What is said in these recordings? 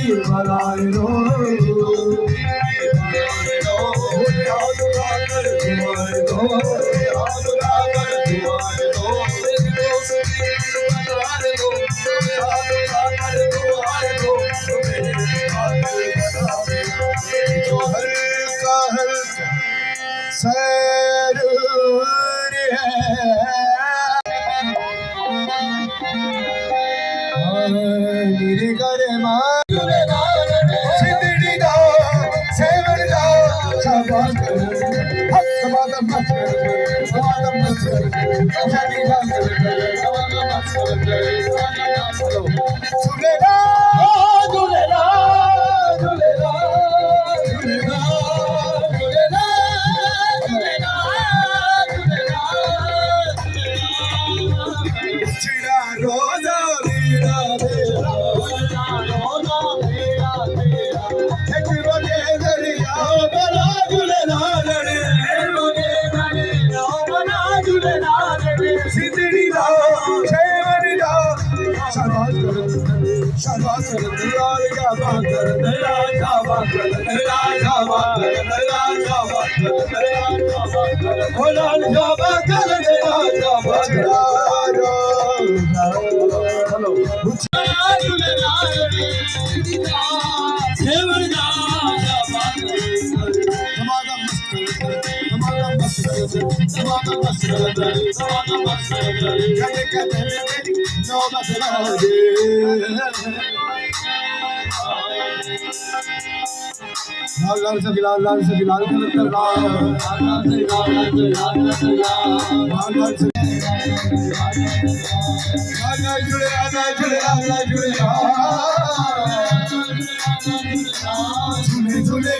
बनाए रो सरूर है मेरे घर माँ सिंदड़ी दा सेवन दा शाबाश समादम मत झूलेला झूलेला झूलेला झूलेला चिड़ा रोजा वीरा तेरा रोजा वीरा तेरा एक रोजे दरिया बना झूलेला रे रोजे दरिया बना झूलेला रे सिंदड़ी दा शेवरी दा शाबाश कर दिलार का बात कर तेरा शाबाश कर तेरा शाबाश कर तेरा शाबाश कर तेरा शाबाश कर भोला शाबाश कर तेरा शाबाश कर लाल से बिलाल लाल से बिलाल लाल से जुड़े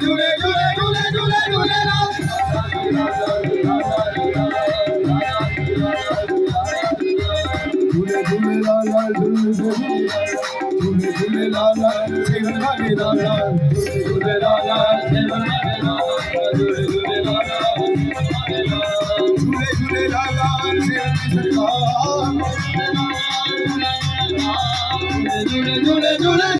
जुड़े झूले झूले झूले झूले झूले